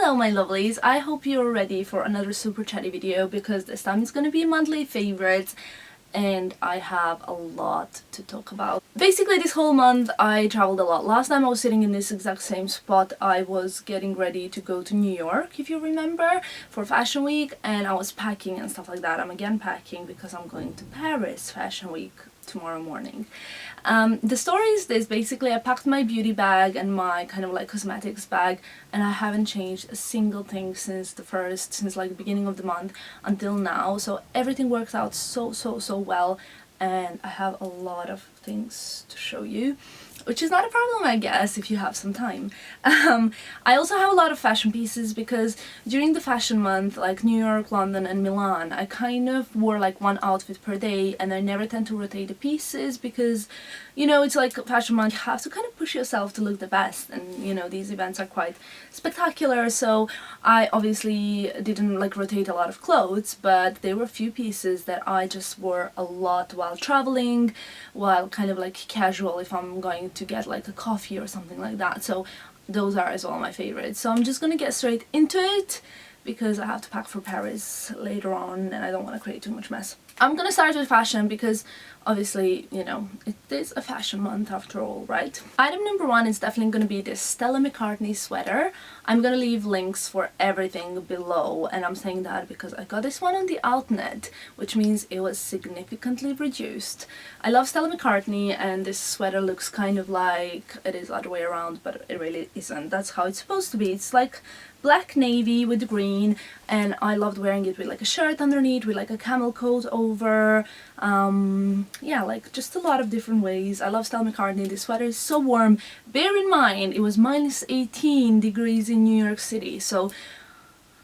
Hello my lovelies, I hope you're ready for another super chatty video because this time it's gonna be monthly favorites and I have a lot to talk about. Basically this whole month I traveled a lot. Last time I was sitting in this exact same spot. I was getting ready to go to New York, if you remember, for Fashion Week, and I was packing and stuff like that. I'm again packing because I'm going to Paris Fashion Week tomorrow morning. The story is this: basically I packed my beauty bag and my kind of like cosmetics bag, and I haven't changed a single thing since like the beginning of the month until now. So everything worked out so well, and I have a lot of things to show you, which is not a problem, I guess, if you have some time. I also have a lot of fashion pieces because during the fashion month, like New York, London and Milan, I kind of wore like one outfit per day, and I never tend to rotate the pieces because, you know, it's like fashion month, you have to kind of push yourself to look the best, and you know, these events are quite spectacular, so I obviously didn't like rotate a lot of clothes, but there were a few pieces that I just wore a lot while traveling, while kind of like casual if I'm going to get like a coffee or something like that. So those are as well my favorites. So I'm just gonna get straight into it because I have to pack for Paris later on and I don't want to create too much mess. I'm gonna start with fashion because obviously, you know, it is a fashion month after all, right? Item number one is definitely gonna be this Stella McCartney sweater. I'm gonna leave links for everything below, and I'm saying that because I got this one on the Outnet, which means it was significantly reduced. I love Stella McCartney, and this sweater looks kind of like it is the other way around, but it really isn't. That's how it's supposed to be. It's like black navy with green, and I loved wearing it with like a shirt underneath, with like a camel coat over. Yeah, like just a lot of different ways. I love Stella McCartney. This sweater is so warm. Bear in mind it was minus 18 degrees in New York City, so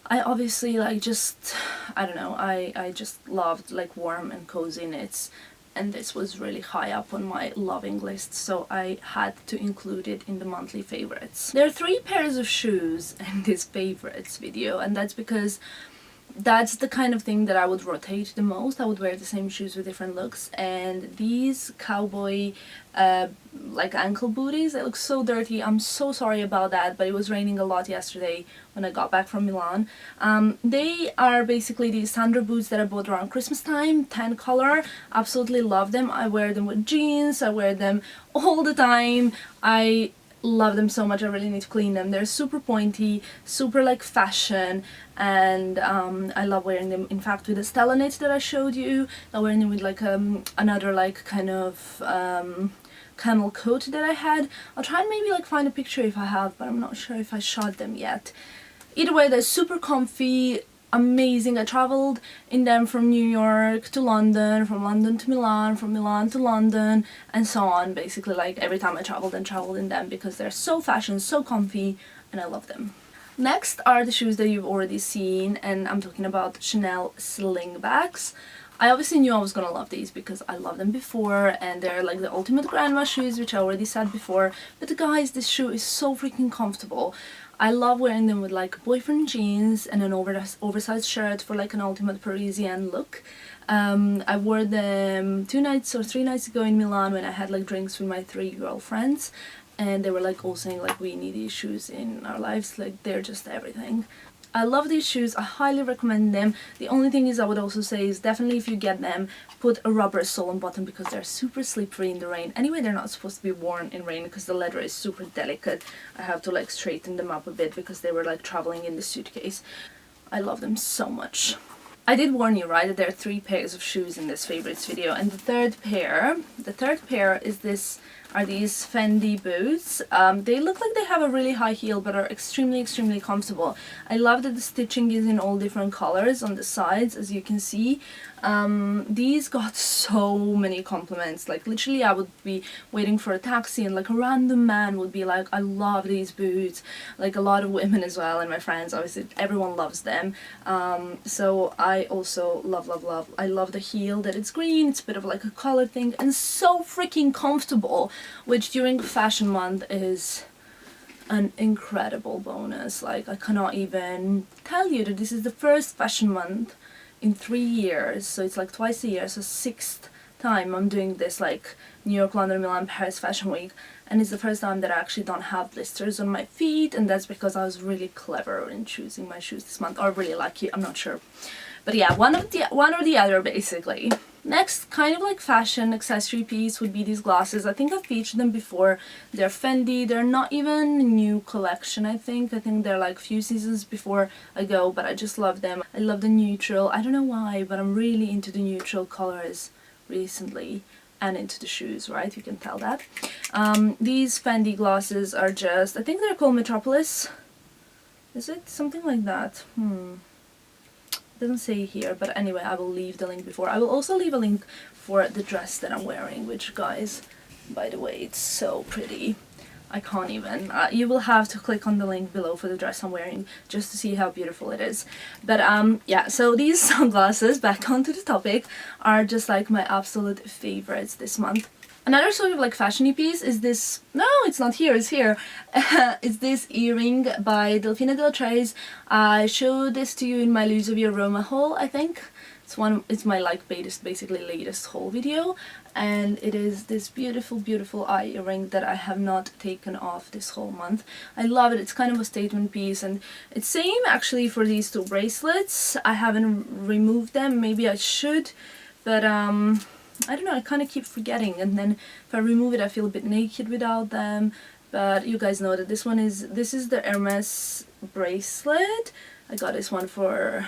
I obviously like just, I don't know, I just loved like warm and cozy knits, and this was really high up on my loving list, so I had to include it in the monthly favorites. There are 3 pairs of shoes in this favorites video, and that's because that's the kind of thing that I would rotate the most. I would wear the same shoes with different looks, and these cowboy like ankle booties, they look so dirty. I'm so sorry about that, but it was raining a lot yesterday when I got back from Milan. They are basically these Sandro boots that I bought around Christmas time, tan color. Absolutely love them. I wear them with jeans, I wear them all the time. I love them so much. I really need to clean them. They're super pointy, super like fashion, and I love wearing them. In fact, with the Stella knit that I showed you, I'm wearing them with like another like kind of camel coat that I had. I'll try and maybe like find a picture if I have, but I'm not sure if I shot them yet. Either way, they're super comfy, amazing. I traveled in them from New York to London, from London to Milan, from Milan to London, and so on. Basically, like every time I traveled in them because they're so fashion, so comfy, and I love them. Next are the shoes that you've already seen, and I'm talking about Chanel slingbacks. I obviously knew I was gonna love these because I loved them before, and they're like the ultimate grandma shoes, which I already said before. But guys, this shoe is so freaking comfortable. I love wearing them with like boyfriend jeans and an oversized shirt for like an ultimate Parisian look. I wore them 2 nights or 3 nights ago in Milan when I had like drinks with my 3 girlfriends, and they were like all saying like we need these shoes in our lives, like they're just everything. I love these shoes. I highly recommend them. The only thing is I would also say is definitely if you get them, put a rubber sole on bottom because they're super slippery in the rain. Anyway, they're not supposed to be worn in rain because the leather is super delicate. I have to like straighten them up a bit because they were like traveling in the suitcase. I love them so much. I did warn you, right, that there are 3 pairs of shoes in this favorites video, and the third pair is these Fendi boots. They look like they have a really high heel but are extremely comfortable. I love that the stitching is in all different colors on the sides, as you can see. These got so many compliments. Like literally I would be waiting for a taxi and like a random man would be like, I love these boots. Like a lot of women as well, and my friends, obviously everyone loves them. So I also love. I love the heel, that it's green, it's a bit of like a color thing, and so freaking comfortable, which during fashion month is an incredible bonus. Like I cannot even tell you that this is the first fashion month in 3 years, so it's like twice a year, so 6th time I'm doing this like New York, London, Milan, Paris Fashion Week, and it's the first time that I actually don't have blisters on my feet, and that's because I was really clever in choosing my shoes this month, or really lucky, I'm not sure. But yeah, one or the other basically. Next, kind of like fashion accessory piece would be these glasses. I think I've featured them before. They're Fendi. They're not even a new collection, I think. I think they're like a few seasons before ago, but I just love them. I love the neutral. I don't know why, but I'm really into the neutral colors recently. And into the shoes, right? You can tell that. These Fendi glasses are just, I think they're called Metropolis. Is it? Something like that. Doesn't say here, but anyway, I will leave the link before. I will also leave a link for the dress that I'm wearing, which, guys, by the way, it's so pretty. I can't even. You will have to click on the link below for the dress I'm wearing just to see how beautiful it is. But yeah, so these sunglasses, back onto the topic, are just like my absolute favorites this month. Another sort of like fashion-y piece is this, no, it's not here, it's here. It's this earring by Delfina Del Tres. I showed this to you in my Lose of Your Roma haul, I think. It's my like basically latest haul video, and it is this beautiful, beautiful eye earring that I have not taken off this whole month. I love it. It's kind of a statement piece, and it's same actually for these two bracelets. I haven't removed them. Maybe I should, but I don't know, I kind of keep forgetting, and then if I remove it I feel a bit naked without them. But you guys know that this is the Hermes bracelet. I got this one for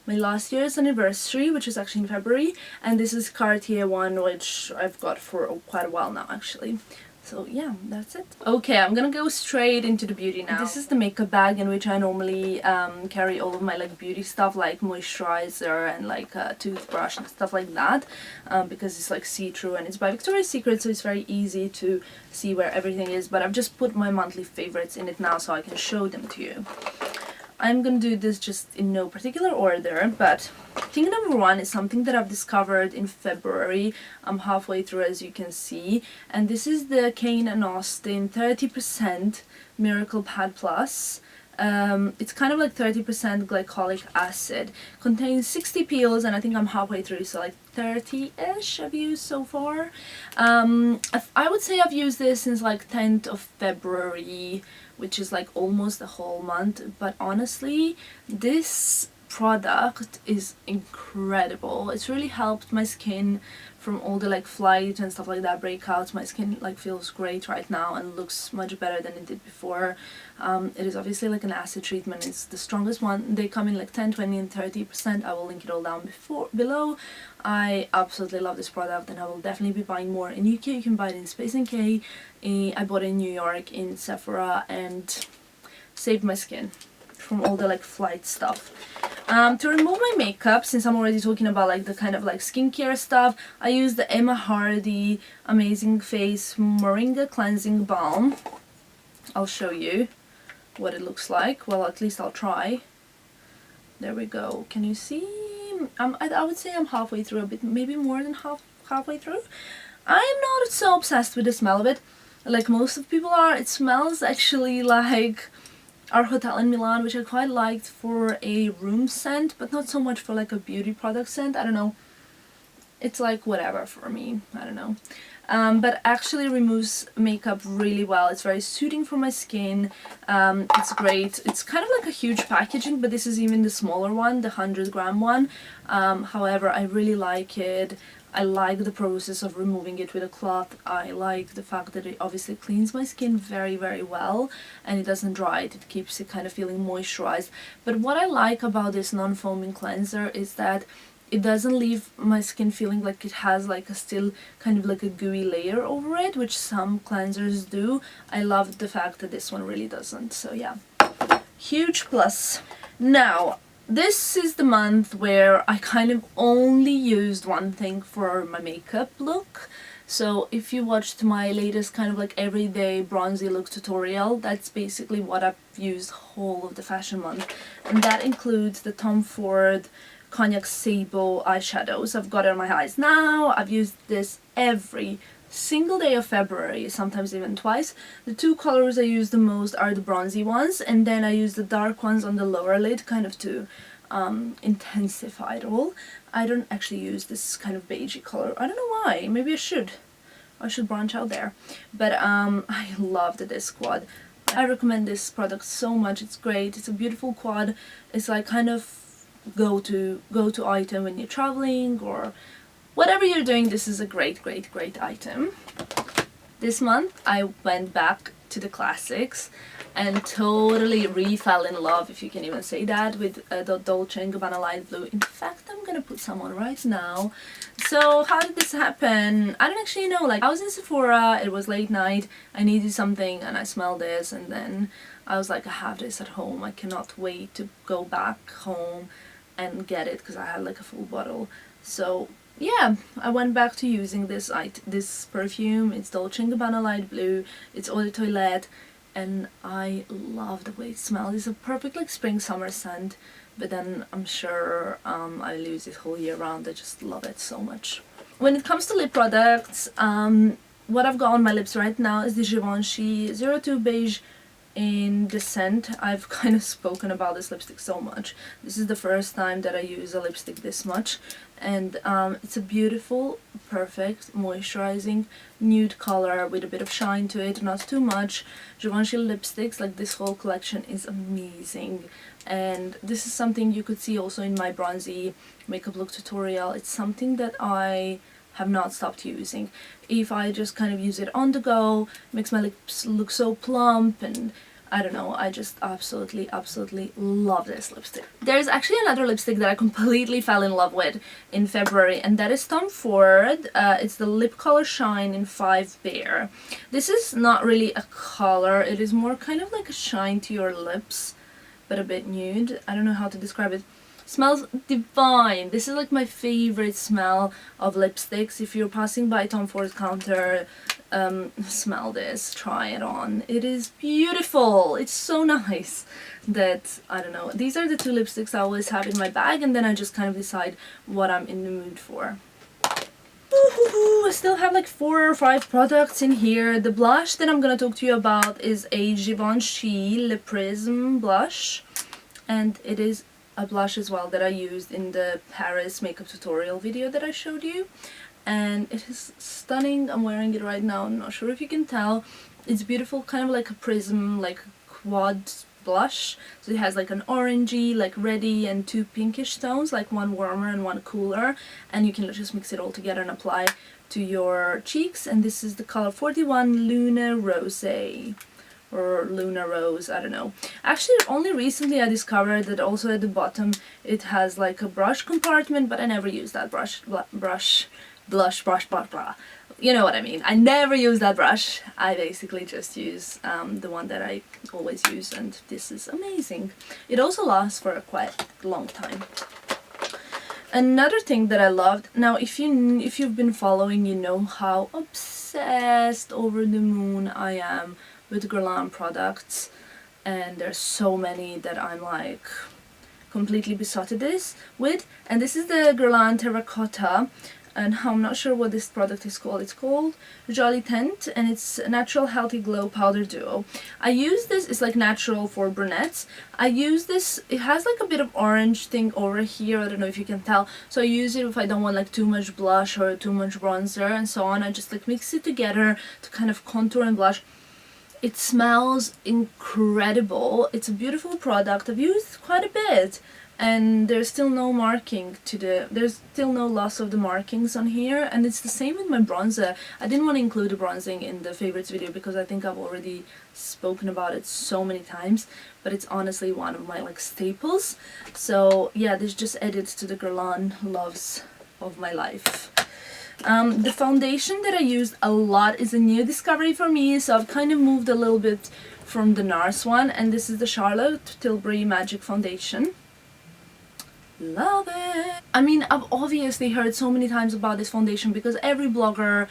my last year's anniversary, which is actually in February, and this is Cartier one, which I've got for quite a while now actually. So yeah, that's it. Okay, I'm gonna go straight into the beauty now. This is the makeup bag in which I normally carry all of my like beauty stuff, like moisturizer and like a toothbrush and stuff like that, because it's like see-through and it's by Victoria's Secret, so it's very easy to see where everything is. But I've just put my monthly favorites in it now so I can show them to you. I'm gonna do this just in no particular order, but thing number one is something that I've discovered in February. I'm halfway through, as you can see, and this is the Kane & Austin 30% Miracle Pad Plus. It's kind of like 30% glycolic acid, contains 60 peels, and I think I'm halfway through, so like 30-ish I've used so far. I would say I've used this since like 10th of February, which is like almost a whole month, but honestly this product is incredible. It's really helped my skin from all the like flight and stuff like that, breakouts. My skin like feels great right now and looks much better than it did before. It is obviously like an acid treatment. It's the strongest one. They come in like 10, 20 and 30%. I will link it all down below. I absolutely love this product and I will definitely be buying more. In UK you can buy it in Space NK. I bought it in New York in Sephora and saved my skin from all the like flight stuff. To remove my makeup, since I'm already talking about like the kind of like skincare stuff, I use the Emma Hardy Amazing Face Moringa Cleansing Balm. I'll show you what it looks like. Well, at least I'll try. There we go. Can you see? I would say I'm halfway through, a bit, maybe more than halfway through. I'm not so obsessed with the smell of it, like most of people are. It smells actually like our hotel in Milan, which I quite liked for a room scent, but not so much for like a beauty product scent. I don't know. It's like whatever for me. I don't know. But actually removes makeup really well. It's very soothing for my skin. It's great. It's kind of like a huge packaging, but this is even the smaller one, the 100-gram one. However, I really like it. I like the process of removing it with a cloth. I like the fact that it obviously cleans my skin very, very well and it doesn't dry it. It keeps it kind of feeling moisturized. But what I like about this non-foaming cleanser is that it doesn't leave my skin feeling like it has like a still kind of like a gooey layer over it, which some cleansers do. I love the fact that this one really doesn't. So yeah, huge plus. Now, this is the month where I kind of only used one thing for my makeup look. So if you watched my latest kind of like everyday bronzy look tutorial, that's basically what I've used whole of the fashion month. And that includes the Tom Ford Cognac Sable eyeshadows. I've got it on my eyes now. I've used this every single day of February, sometimes even twice. The two colors I use the most are the bronzy ones, and then I use the dark ones on the lower lid kind of to intensify it all. I don't actually use this kind of beigey color. I don't know why. Maybe I should. I should branch out there. But I loved this quad. I recommend this product so much. It's great. It's a beautiful quad. It's like kind of go-to item when you're traveling or whatever you're doing. This is a great item. This month I went back to the classics and totally re-fell in love, if you can even say that, with the Dolce & Gabbana Light Blue. In fact, I'm gonna put some on right now. So how did this happen? I don't actually know. Like, I was in Sephora, it was late night, I needed something and I smelled this, and then I was like, I have this at home, I cannot wait to go back home and get it, because I had like a full bottle. So yeah, I went back to using this perfume. It's Dolce & Gabbana Light Blue, it's Eau de Toilette, and I love the way it smells. It's a perfect like spring summer scent, but then I'm sure I'll use it whole year round. I just love it so much. When it comes to lip products, what I've got on my lips right now is the Givenchy 02 Beige in the scent. I've kind of spoken about this lipstick so much. This is the first time that I use a lipstick this much, and it's a beautiful, perfect, moisturizing nude color with a bit of shine to it, not too much. Givenchy lipsticks, like this whole collection, is amazing, and this is something you could see also in my bronzy makeup look tutorial. It's something that I have not stopped using. If I just kind of use it on the go, makes my lips look so plump, and I don't know, I just absolutely love this lipstick. There's actually another lipstick that I completely fell in love with in February, and that is Tom Ford. It's the Lip Color Shine in 5 Bare. This is not really a color, it is more kind of like a shine to your lips, but a bit nude. I don't know how to describe it. Smells divine. This is like my favorite smell of lipsticks. If you're passing by Tom Ford's counter, smell this, try it on. It is beautiful. It's so nice that, I don't know, these are the 2 lipsticks I always have in my bag, and then I just kind of decide what I'm in the mood for. I still have like 4 or 5 products in here. The blush that I'm gonna talk to you about is a Givenchy Le Prisme blush, and it is a blush as well that I used in the Paris makeup tutorial video that I showed you, and it is stunning. I'm wearing it right now. I'm not sure if you can tell. It's beautiful, kind of like a prism, like quad blush. So it has like an orangey, like reddy, and 2 pinkish tones, like one warmer and one cooler, and you can just mix it all together and apply to your cheeks. And this is the color 41 Luna Rosé, or Luna Rose, I don't know. Actually, only recently I discovered that also at the bottom it has like a brush compartment, but I never use that brush. You know what I mean. I never use that brush. I basically just use the one that I always use, and this is amazing. It also lasts for a quite long time. Another thing that I loved, now if you've been following, you know how obsessed, over the moon I am with Guerlain products, and there's so many that I'm like completely besotted with, and this is the Guerlain Terracotta, and I'm not sure what this product is called. It's called Jolly Tint, and it's a Natural Healthy Glow Powder Duo. I use this, it's like natural for brunettes. I use this, it has like a bit of orange thing over here, I don't know if you can tell, so I use it if I don't want like too much blush or too much bronzer and so on. I just like mix it together to kind of contour and blush. It smells incredible. It's a beautiful product. I've used quite a bit, and there's still no marking to there's still no loss of the markings on here, and it's the same with my bronzer. I didn't want to include the bronzing in the favorites video because I think I've already spoken about it so many times, but it's honestly one of my like staples. So yeah, this just adds to the Guerlain loves of my life. The foundation that I used a lot is a new discovery for me, so I've kind of moved a little bit from the NARS one, and this is the Charlotte Tilbury Magic Foundation. Love it! I mean, I've obviously heard so many times about this foundation because every blogger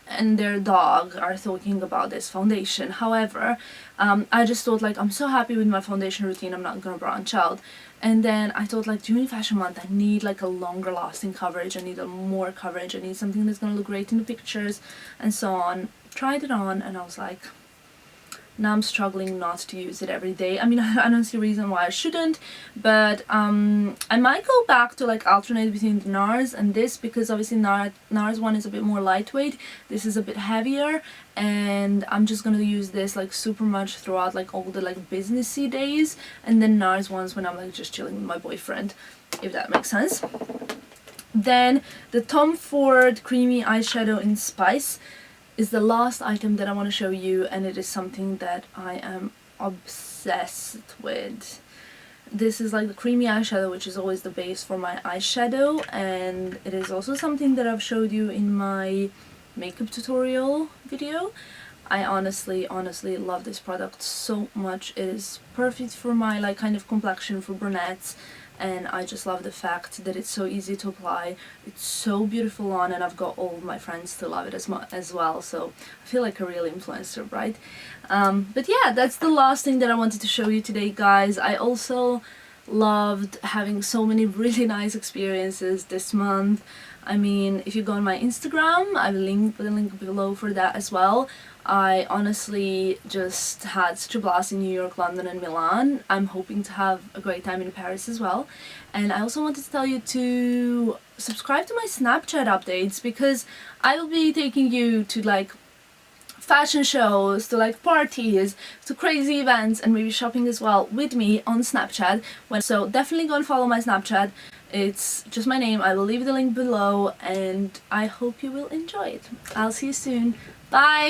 and their dog are talking about this foundation. However, I just thought like, I'm so happy with my foundation routine, I'm not gonna branch out. And then I thought like, during fashion month I need like a longer lasting coverage, I need a more coverage, I need something that's gonna look great in the pictures and so on. Tried it on and I was like, Now I'm struggling not to use it every day. I mean, I don't see a reason why I shouldn't, but I might go back to like alternate between the NARS and this, because obviously NARS one is a bit more lightweight, this is a bit heavier, and I'm just gonna use this like super much throughout like all the like businessy days, and then NARS ones when I'm like just chilling with my boyfriend, if that makes sense. Then the Tom Ford Creamy Eyeshadow in Spice is the last item that I want to show you, and it is something that I am obsessed with. This is like the creamy eyeshadow, which is always the base for my eyeshadow, and it is also something that I've showed you in my makeup tutorial video. I honestly love this product so much. It is perfect for my like kind of complexion, for brunettes, and I just love the fact that it's so easy to apply. It's so beautiful on, and I've got all my friends to love it as well, so I feel like a real influencer, right? But yeah, that's the last thing that I wanted to show you today, guys. I also loved having so many really nice experiences this month. I mean, if you go on my Instagram, I'll link the link below for that as well. I honestly just had such a blast in New York, London and Milan. I'm hoping to have a great time in Paris as well. And I also wanted to tell you to subscribe to my Snapchat updates, because I will be taking you to like fashion shows, to like parties, to crazy events, and maybe shopping as well with me on Snapchat. So definitely go and follow my Snapchat. It's just my name. I will leave the link below, and I hope you will enjoy it. I'll see you soon. Bye!